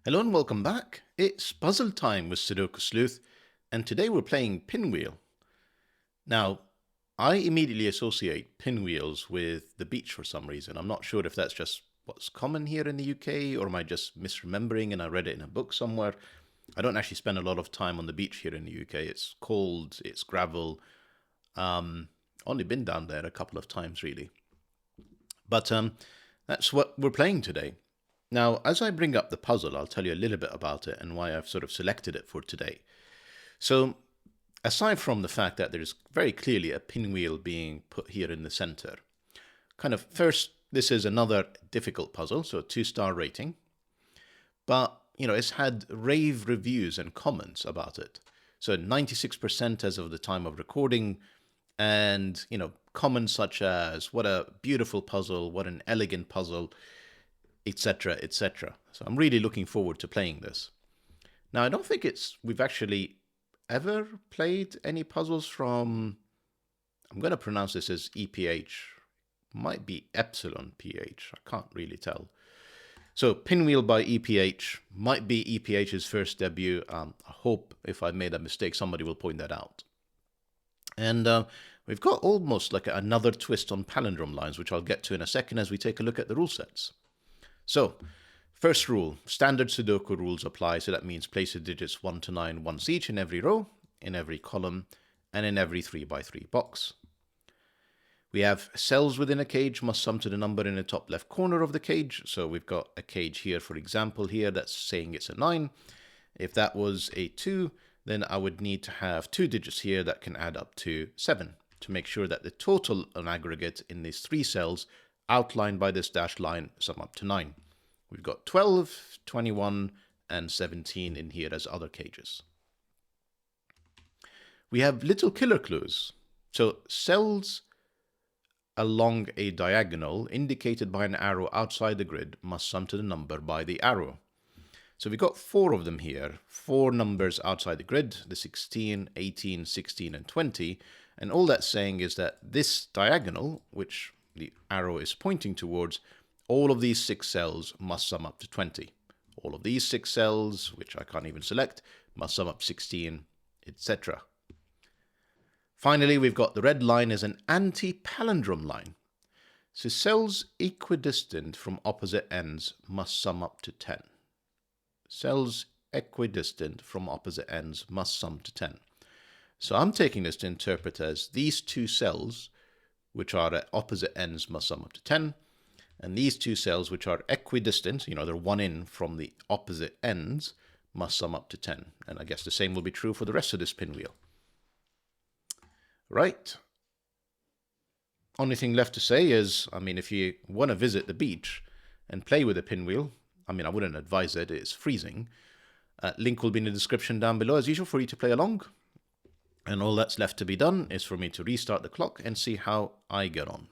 Hello and welcome back. It's puzzle time with Sudoku Sleuth, and today we're playing Pinwheel. Now, I immediately associate pinwheels with the beach for some reason. I'm not sure if that's just what's common here in the UK, or am I just misremembering and I read it in a book somewhere. I don't actually spend a lot of time on the beach here in the UK. It's cold, it's gravel. Only been down there a couple of times really. But that's what we're playing today. Now, as I bring up the puzzle, I'll tell you a little bit about it and why I've sort of selected it for today. So, aside from the fact that there's very clearly a pinwheel being put here in the center, kind of first, this is another difficult puzzle, so a 2-star rating. But, it's had rave reviews and comments about it. So 96% as of the time of recording, and, comments such as, what a beautiful puzzle, what an elegant puzzle, etc., etc. So I'm really looking forward to playing this. Now, I don't think we've actually ever played any puzzles from, I'm going to pronounce this as EPH, might be Epsilon PH, I can't really tell. So Pinwheel by EPH might be EPH's first debut. I hope if I made a mistake, somebody will point that out. And we've got almost like another twist on palindrome lines, which I'll get to in a second as we take a look at the rule sets. So, first rule, standard Sudoku rules apply. So that means place the digits 1 to 9 once each in every row, in every column, and in every 3x3 box. We have cells within a cage must sum to the number in the top left corner of the cage. So we've got a cage here, for example, here that's saying it's a 9. If that was a 2, then I would need to have 2 digits here that can add up to 7 to make sure that the total on aggregate in these 3 cells outlined by this dashed line sum up to 9. We've got 12, 21, and 17 in here as other cages. We have little killer clues. So cells along a diagonal indicated by an arrow outside the grid must sum to the number by the arrow. So we've got 4 of them here, 4 numbers outside the grid, the 16, 18, 16, and 20. And all that's saying is that this diagonal, which the arrow is pointing towards, all of these 6 cells must sum up to 20. All of these 6 cells, which I can't even select, must sum up 16, etc. Finally, we've got the red line as an anti-palindrome line. So cells equidistant from opposite ends must sum up to 10. Cells equidistant from opposite ends must sum to 10. So I'm taking this to interpret as these 2 cells, which are at opposite ends, must sum up to 10. And these 2 cells, which are equidistant, they're one in from the opposite ends, must sum up to 10. And I guess the same will be true for the rest of this pinwheel. Right. Only thing left to say is, if you want to visit the beach and play with a pinwheel, I wouldn't advise it, it's freezing. Link will be in the description down below as usual for you to play along. And all that's left to be done is for me to restart the clock and see how I get on.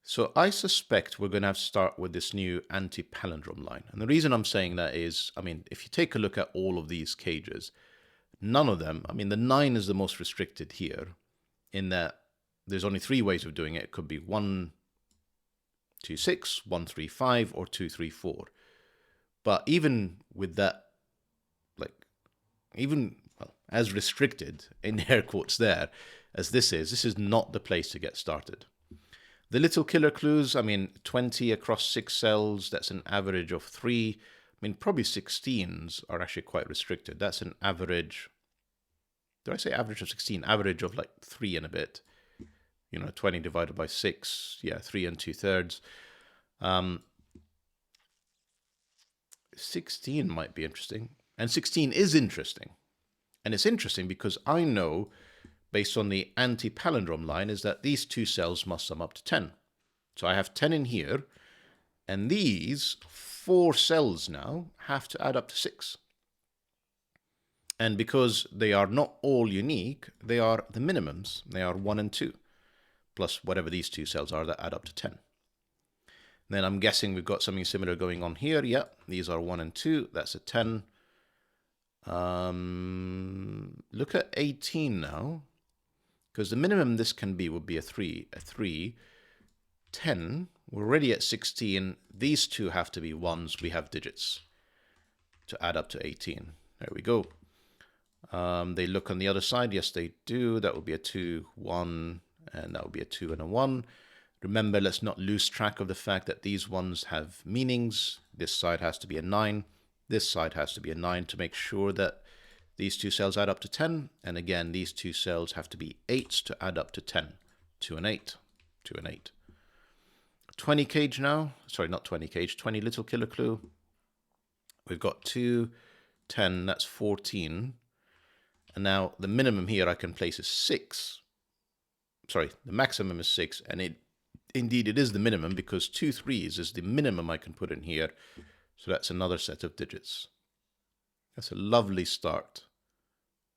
So I suspect we're going to have to start with this new anti-palindrome line. And the reason I'm saying that is, if you take a look at all of these cages, none of them, the 9 is the most restricted here, in that there's only 3 ways of doing it. It could be 1, 2, 6, 1, 3, 5, or 2, 3, 4. But even with that, as restricted, in air quotes there, as this is not the place to get started. The little killer clues, 20 across 6 cells, that's an average of 3. Probably 16s are actually quite restricted. That's an average, did I say average of 16? Average of 3 and a bit. 20 divided by 6, 3 and 2/3. 16 might be interesting. And 16 is interesting. And it's interesting because I know, based on the anti-palindrome line, is that these 2 cells must sum up to 10. So I have 10 in here, and these 4 cells now have to add up to 6. And because they are not all unique, they are the minimums. They are 1 and 2, plus whatever these 2 cells are that add up to 10. Then I'm guessing we've got something similar going on here. Yeah, these are 1 and 2. That's a 10. Look at 18 now, because the minimum this can be would be a 3. A 3. 10. We're already at 16. These two have to be ones. We have digits to add up to 18. There we go. They look on the other side. Yes, they do. That would be a 2, 1, and that would be a 2 and a 1. Remember, let's not lose track of the fact that these ones have meanings. This side has to be a 9. This side has to be a 9 to make sure that these two cells add up to 10. And again, these two cells have to be 8s to add up to 10. 2 and 8. 2 and 8. 20 cage now. Sorry, not 20 cage. 20 little killer clue. We've got 2, 10. That's 14. And now the minimum here I can place is 6. Sorry, the maximum is 6. And indeed it is the minimum because 2 3s is the minimum I can put in here. So that's another set of digits. That's a lovely start.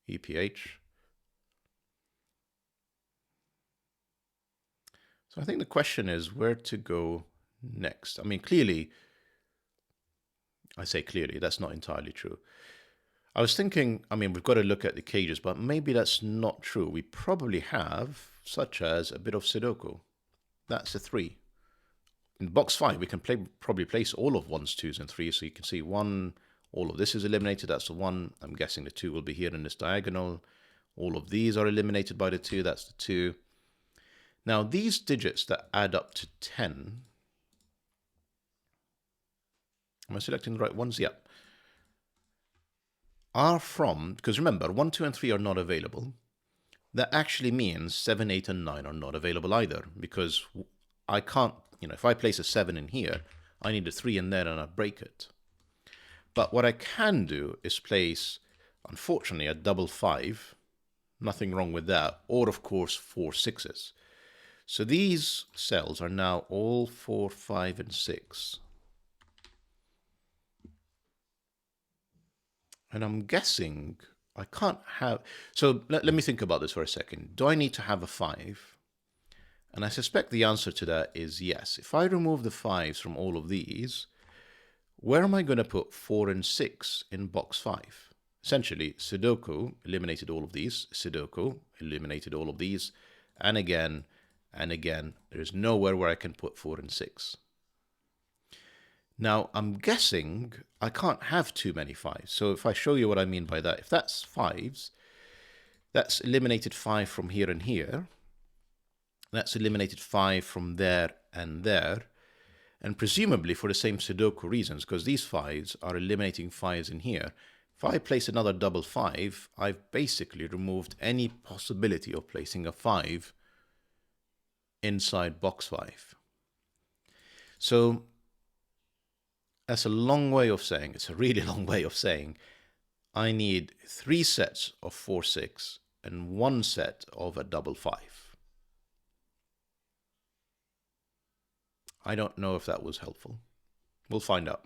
EPH. So I think the question is where to go next. I mean, clearly, I say clearly, that's not entirely true. I was thinking, I mean, we've got to look at the cages, but maybe that's not true. We probably have, such as a bit of Sudoku. That's a 3. In box 5, we can probably place all of 1s, 2s, and 3s. So you can see 1, all of this is eliminated. That's the 1. I'm guessing the 2 will be here in this diagonal. All of these are eliminated by the 2. That's the 2. Now, these digits that add up to 10, am I selecting the right ones? Yeah. Are from, because remember, 1, 2, and 3 are not available. That actually means 7, 8, and 9 are not available either, because I can't, if I place a 7 in here, I need a 3 in there and I break it. But what I can do is place, unfortunately, a double 5. Nothing wrong with that. Or, of course, 4 6s. So these cells are now all 4, 5, and 6. And I'm guessing I can't have... So let me think about this for a second. Do I need to have a 5? And I suspect the answer to that is yes. If I remove the 5s from all of these, where am I going to put 4 and 6 in box 5? Essentially, Sudoku eliminated all of these. Sudoku eliminated all of these. And again, there's nowhere where I can put 4 and 6. Now, I'm guessing I can't have too many 5s. So if I show you what I mean by that, if that's 5s, that's eliminated 5 from here and here. That's eliminated 5 from there and there. And presumably for the same Sudoku reasons, because these 5s are eliminating 5s in here. If I place another double 5, I've basically removed any possibility of placing a 5 inside box 5. So that's a long way of saying, it's a really long way of saying, I need 3 sets of 4 6 and 1 set of a double 5. I don't know if that was helpful. We'll find out.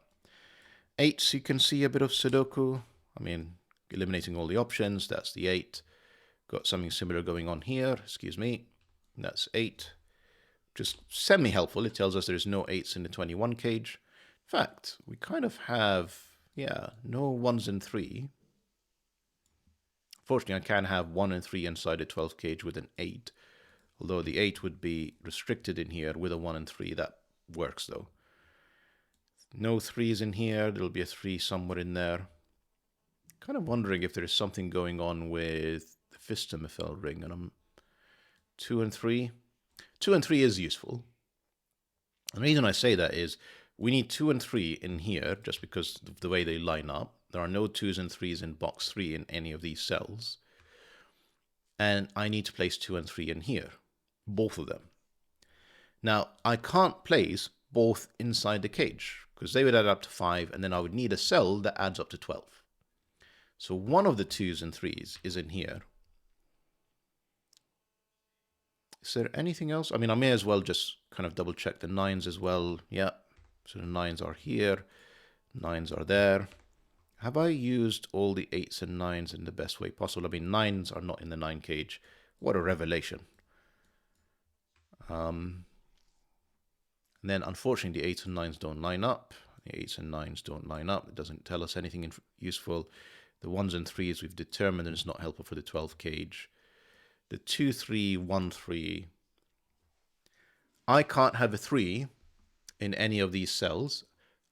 8s, you can see a bit of Sudoku. I mean, eliminating all the options, that's the 8. Got something similar going on here, excuse me. That's 8. Just semi-helpful, it tells us there's no 8s in the 21 cage. In fact, we kind of have, no 1s and 3. Fortunately, I can have 1 and 3 inside a 12 cage with an 8. Although the 8 would be restricted in here with a 1 and 3. That works, though. No 3s in here. There'll be a 3 somewhere in there. Kind of wondering if there is something going on with the Fistamifel ring. And I'm 2 and 3. 2 and 3 is useful. And the reason I say that is we need 2 and 3 in here just because of the way they line up. There are no 2s and 3s in box 3 in any of these cells. And I need to place 2 and 3 in here. Both of them. Now, I can't place both inside the cage because they would add up to 5 and then I would need a cell that adds up to 12. So one of the 2s and 3s is in here. Is there anything else? I mean, I may as well just kind of double check the 9s as well. Yeah, so the 9s are here. 9s are there. Have I used all the 8s and 9s in the best way possible? I mean, 9s are not in the 9 cage. What a revelation. And then, unfortunately, the 8s and 9s don't line up. The 8s and 9s don't line up. It doesn't tell us anything useful. The 1s and 3s we've determined it's not helpful for the 12 cage. The 2, 3, 1, 3. I can't have a 3 in any of these cells.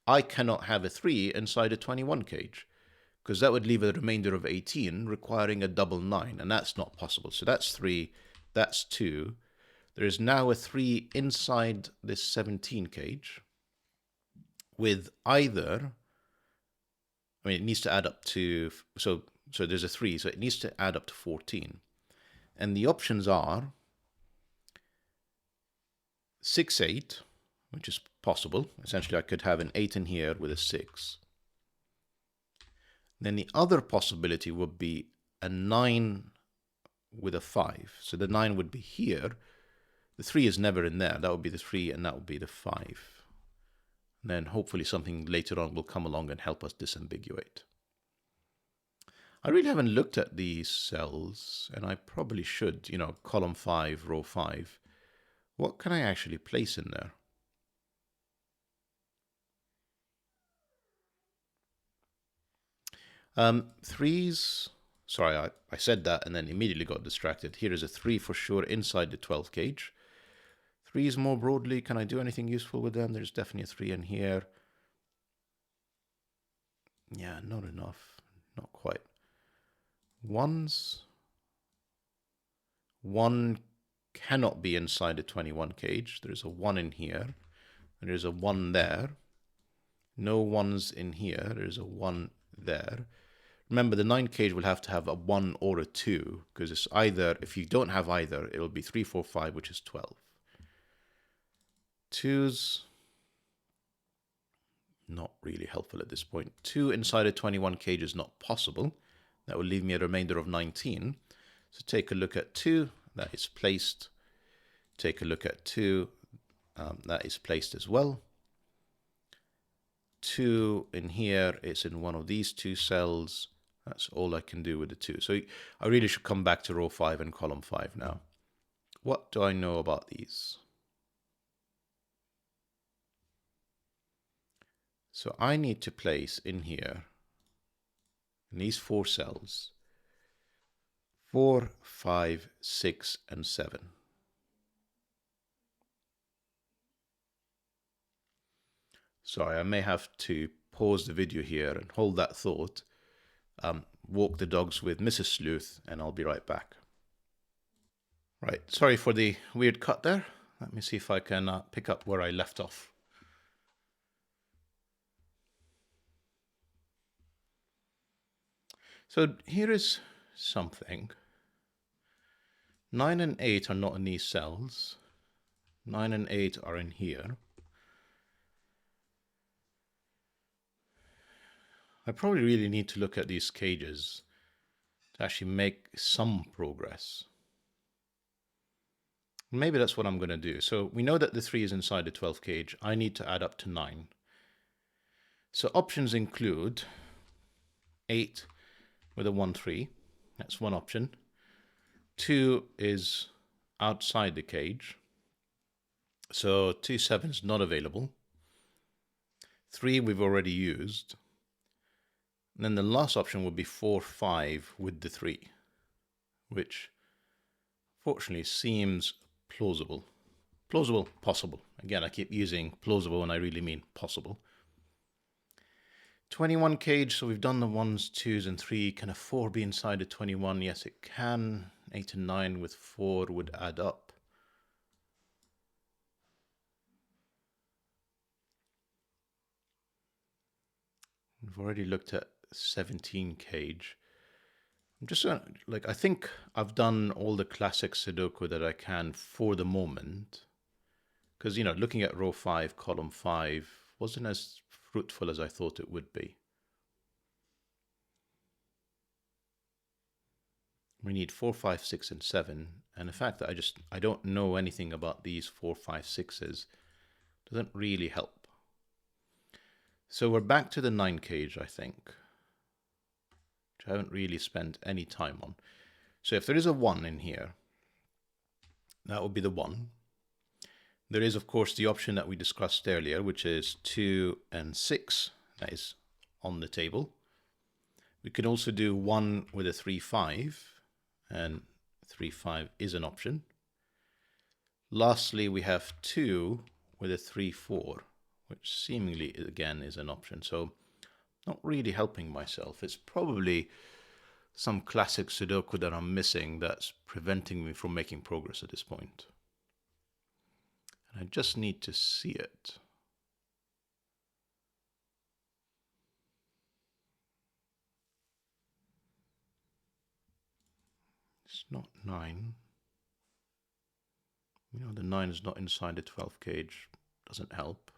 I cannot have a 3 inside a 21 cage, because that would leave a remainder of 18 requiring a double 9, and that's not possible. So that's 3, that's 2. There is now a 3 inside this 17 cage with either, I mean, it needs to add up to, so there's a 3, so it needs to add up to 14. And the options are 6, 8, which is possible. Essentially, I could have an 8 in here with a 6. Then the other possibility would be a 9 with a 5. So the 9 would be here. The 3 is never in there. That would be the 3, and that would be the 5. And then hopefully something later on will come along and help us disambiguate. I really haven't looked at these cells, and I probably should, you know, column 5, row 5. What can I actually place in there? Threes, sorry, I said that and then immediately got distracted. Here is a 3 for sure inside the 12 gauge. Threes more broadly, can I do anything useful with them? There's definitely a 3 in here. Yeah, not enough, not quite. Ones, 1 cannot be inside a 21 cage. There's a 1 in here. There's a 1 there. No 1s in here. There's a 1 there. Remember, the 9 cage will have to have a 1 or a 2, because it's either, if you don't have either, it'll be 3, 4, 5, which is 12. 2s, not really helpful at this point. 2 inside a 21 cage is not possible. That will leave me a remainder of 19. So take a look at 2, that is placed. Take a look at 2, that is placed as well. 2 in here is in one of these 2 cells. That's all I can do with the 2. So I really should come back to row 5 and column 5 now. What do I know about these? So I need to place in here, in these 4 cells, 4, 5, 6, and 7. Sorry, I may have to pause the video here and hold that thought. Walk the dogs with Mrs. Sleuth, and I'll be right back. Right, sorry for the weird cut there. Let me see if I can pick up where I left off. So here is something. 9 and 8 are not in these cells. 9 and 8 are in here. I probably really need to look at these cages to actually make some progress. Maybe that's what I'm going to do. So we know that the 3 is inside the 12 cage. I need to add up to 9. So options include 8 with a 1, 3. That's one option. 2 is outside the cage. So 2, 7 is not available. 3 we've already used. And then the last option would be 4, 5 with the 3, which fortunately seems plausible. Plausible, possible. Again, I keep using plausible when I really mean possible. 21 cage, so we've done the 1s, 2s, and 3. Can a 4 be inside a 21? Yes, it can. 8 and 9 with 4 would add up. We've already looked at 17 cage. I'm just like, I think I've done all the classic Sudoku that I can for the moment. Because, you know, looking at row 5, column 5 wasn't as fruitful as I thought it would be. We need 4, 5, 6, and 7. And the fact that I don't know anything about these 4, 5, 6s doesn't really help. So we're back to the 9 cage, I think, which I haven't really spent any time on. So if there is a 1 in here, that would be the 1. There is, of course, the option that we discussed earlier, which is 2 and 6. That is on the table. We can also do 1 with a 3, 5, and 3, 5 is an option. Lastly, we have 2 with a 3-4, which seemingly, again, is an option. So not really helping myself. It's probably some classic Sudoku that I'm missing that's preventing me from making progress at this point. And I just need to see it. It's not 9. You know, the 9 is not inside the 12 cage. Doesn't help.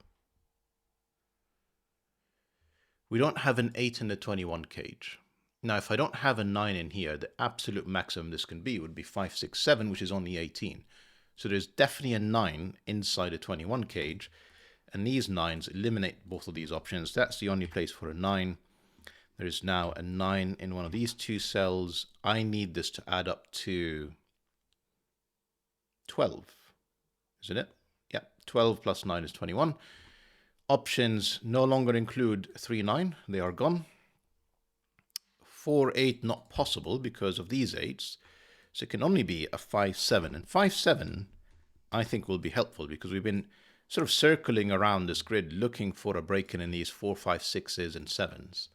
We don't have an 8 in the 21 cage. Now, if I don't have a 9 in here, the absolute maximum this can be would be 5, 6, 7, which is only 18. So there's definitely a 9 inside a 21 cage, and these 9s eliminate both of these options. That's the only place for a 9. There is now a 9 in one of these 2 cells. I need this to add up to 12, isn't it? Yeah, 12 plus 9 is 21. Options no longer include 3, 9. They are gone. 4, 8 not possible because of these 8s. So it can only be a 5, 7. And 5, 7 I think will be helpful because we've been sort of circling around this grid looking for a break-in in these 4, 5, 6s and 7s.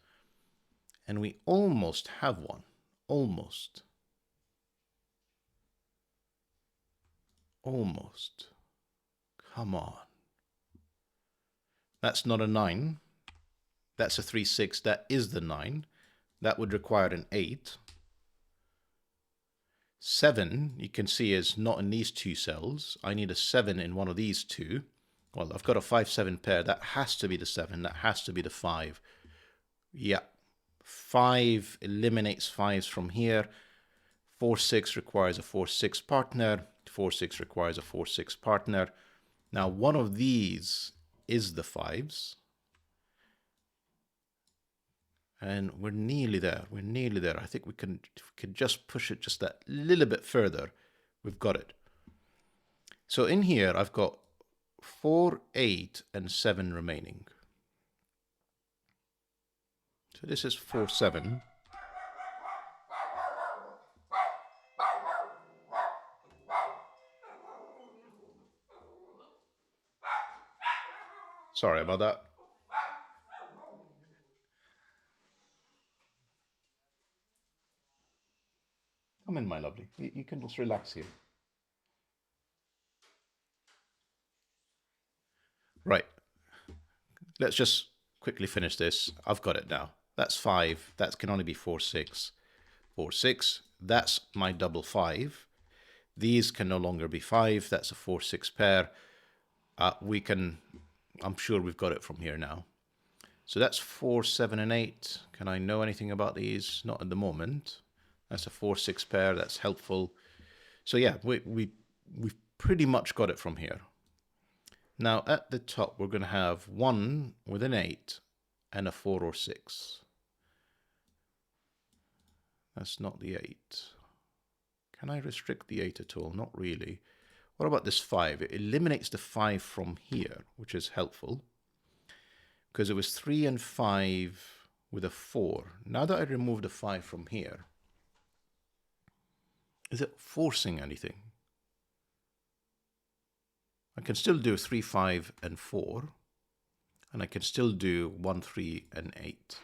And we almost have one. Almost. Almost. Come on. That's not a 9. That's a 3, 6. That is the 9. That would require an 8. 7, you can see, is not in these 2 cells. I need a 7 in one of these 2. Well, I've got a 5, 7 pair. That has to be the 7. That has to be the 5. Yeah. 5 eliminates 5s from here. 4, 6 requires a 4, 6 partner. 4, 6 requires a 4, 6 partner. Now, one of these is the 5s. And we're nearly there. We're nearly there. I think we can just push it just that little bit further. We've got it. So in here, I've got 4, 8, and 7 remaining. So this is 4, 7. Sorry about that. Come in, my lovely. You can just relax here. Right. Let's just quickly finish this. I've got it now. That's 5. That can only be 4, 6. 4, 6. That's my double 5. These can no longer be 5. That's a 4, 6 pair. I'm sure we've got it from here now. So that's 4, 7, and 8. Can I know anything about these? Not at the moment. That's a 4, 6 pair. That's helpful. So yeah, we've pretty much got it from here. Now at the top, we're going to have 1 with an 8 and a 4 or 6. That's not the 8. Can I restrict the 8 at all? Not really. What about this 5? It eliminates the 5 from here, which is helpful. Because it was 3 and 5 with a 4. Now that I remove the 5 from here, is it forcing anything? I can still do 3, 5, and 4. And I can still do 1, 3, and 8.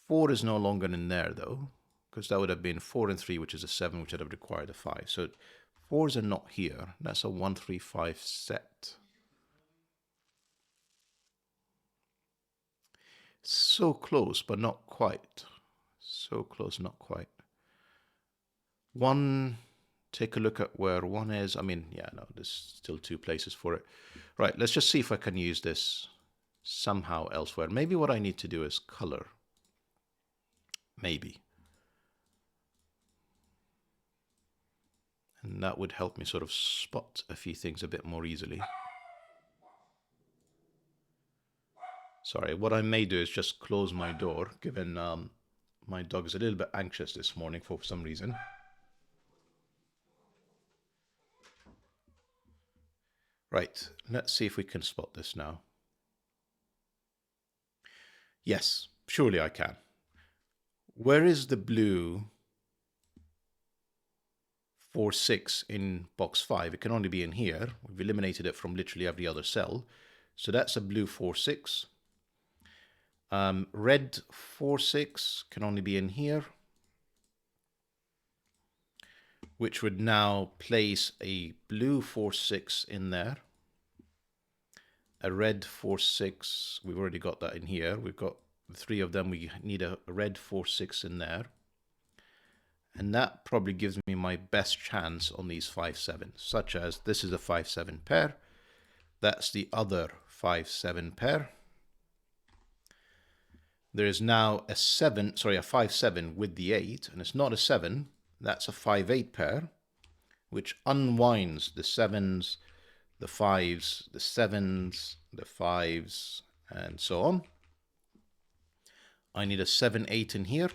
4 is no longer in there, though, because that would have been 4 and 3, which is a 7, which would have required a 5. So 4s are not here. That's a 1, 3, 5 set. So close, but not quite. So close, not quite. 1, take a look at where 1 is. I mean, yeah, no, there's still 2 places for it. Right, let's just see if I can use this somehow elsewhere. Maybe what I need to do is color. Maybe. And that would help me sort of spot a few things a bit more easily. Sorry, what I may do is just close my door, given my dog is a little bit anxious this morning for some reason. Right, let's see if we can spot this now. Yes, surely I can. Where is the blue 4, 6 in box 5. It can only be in here. We've eliminated it from literally every other cell. So that's a blue 4, 6. Red 4, 6 can only be in here, which would now place a blue 4, 6 in there. A red 4, 6, we've already got that in here. We've got the 3 of them. We need a red 4, 6 in there. And that probably gives me my best chance on these 5, 7, such as this is a 5, 7 pair. That's the other 5, 7 pair. There is now a 5, 7 with the 8, and it's not a 7. That's a 5, 8 pair, which unwinds the 7s, the 5s, the 7s, the 5s, and so on. I need a 7, 8 in here.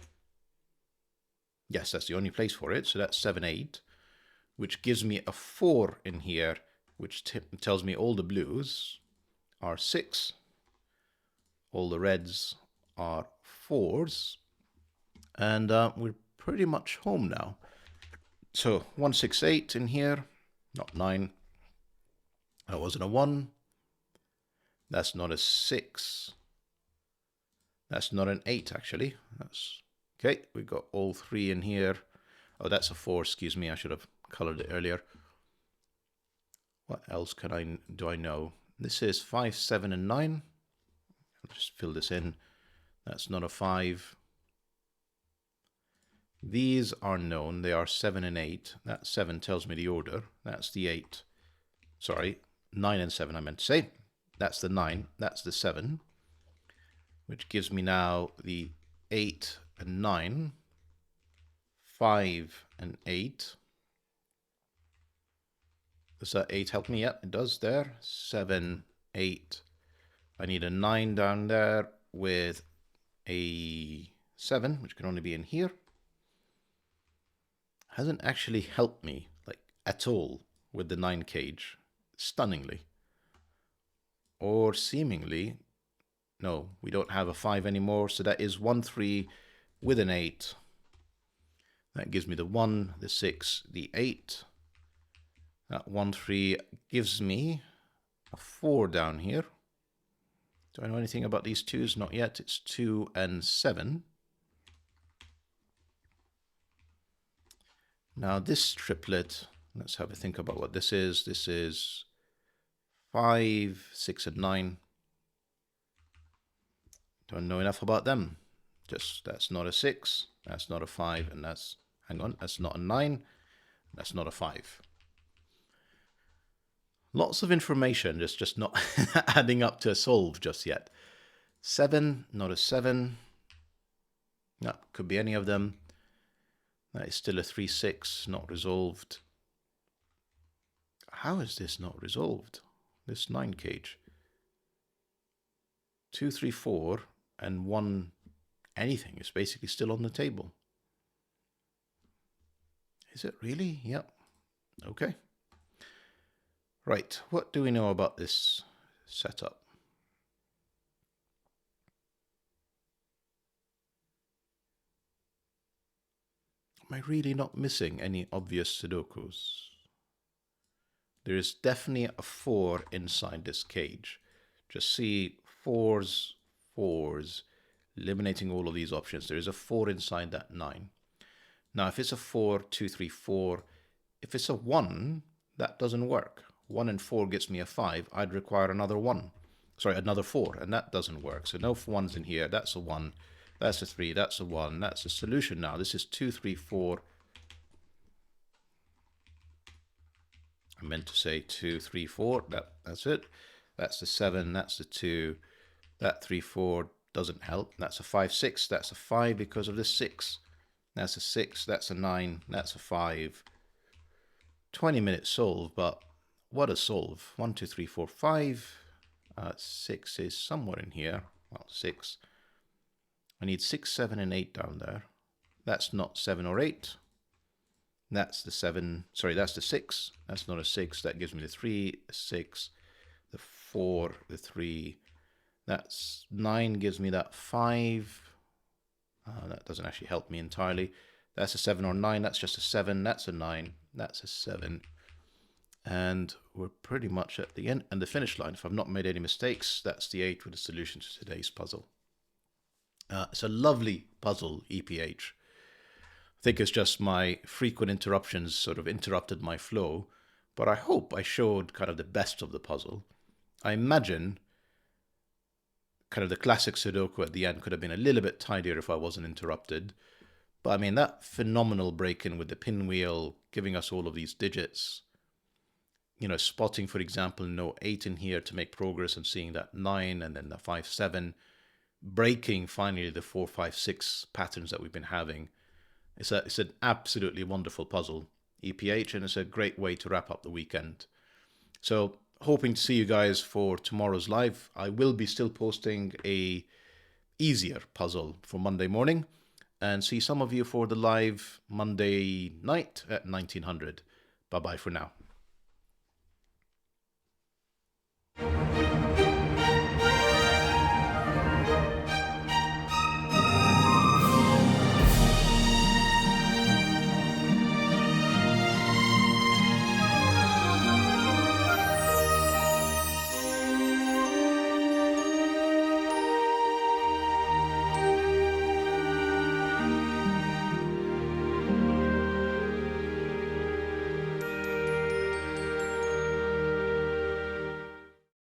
Yes, that's the only place for it. So that's 7, 8, which gives me a 4 in here, which tells me all the blues are 6. All the reds are 4s. And we're pretty much home now. So 1, 6, 8 in here, not 9. That wasn't a 1. That's not a 6. That's not an 8, actually. That's okay. We've got all 3 in here. Oh, that's a 4. Excuse me. I should have colored it earlier. What else do I know? This is 5, 7, and 9. I'll just fill this in. That's not a 5. These are known. They are 7 and 8. That 7 tells me the order. That's the 8. Sorry, 9 and 7 I meant to say. That's the 9. That's the 7. Which gives me now the 8 and 9. 5 and 8. Does that 8 help me? Yep, it does there. 7, 8. I need a 9 down there with a 7, which can only be in here. Hasn't actually helped me, like, at all with the 9 cage. Stunningly. Or seemingly. No, we don't have a 5 anymore, so that is 1, 3 with an 8. That gives me the 1, the 6, the 8. That 1, 3 gives me a 4 down here. Do I know anything about these 2s? Not yet. It's 2 and 7. Now this triplet, let's have a think about what this is. This is 5, 6, and 9. Don't know enough about them. Just that's not a 6, that's not a 5, and that's, hang on, that's not a 9, that's not a 5. Lots of information, just not adding up to a solve just yet. 7, not a 7. No, could be any of them. That is still a 3, 6, not resolved. How is this not resolved? This 9 cage. 2, 3, 4, and 1 anything is basically still on the table. Is it really? Yep. Okay. Right, what do we know about this setup? Am I really not missing any obvious Sudokus? There is definitely a 4 inside this cage. Just see 4s, 4s, eliminating all of these options. There is a 4 inside that 9. Now, if it's a 4, 2, 3, 4, if it's a 1, that doesn't work. 1 and 4 gets me a 5. I'd require another 1. Sorry, another 4, and that doesn't work. So no 1s in here. That's a 1. That's a 3. That's a 1. That's a solution now. This is 2, 3, 4. I meant to say 2, 3, 4. That's it. That's the 7. That's the 2. That 3, 4 doesn't help. That's a 5, 6. That's a 5 because of the 6. That's a 6. That's a 9. That's a 5. 20-minute solve, but what a solve. 1, 2, 3, 4, 5. 6 is somewhere in here. Well, 6. I need 6, 7, and 8 down there. That's not 7 or 8. That's the 7. Sorry, that's the 6. That's not a 6. That gives me the 3, the 6, the 4, the 3. That's 9 gives me that 5. That doesn't actually help me entirely. That's a 7 or 9. That's just a 7. That's a 9. That's a 7. And we're pretty much at the end and the finish line. If I've not made any mistakes, that's the 8 with the solution to today's puzzle. It's a lovely puzzle, EPH. I think it's just my frequent interruptions sort of interrupted my flow, but I hope I showed kind of the best of the puzzle. I imagine kind of the classic Sudoku at the end could have been a little bit tidier if I wasn't interrupted. But I mean, that phenomenal break-in with the pinwheel, giving us all of these digits, you know, spotting, for example, no 8 in here to make progress and seeing that 9 and then the 5, 7, breaking finally the 4, 5, 6 patterns that we've been having. It's an absolutely wonderful puzzle, EPH, and it's a great way to wrap up the weekend. So hoping to see you guys for tomorrow's live. I will be still posting a easier puzzle for Monday morning, and see some of you for the live Monday night at 1900. Bye-bye for now.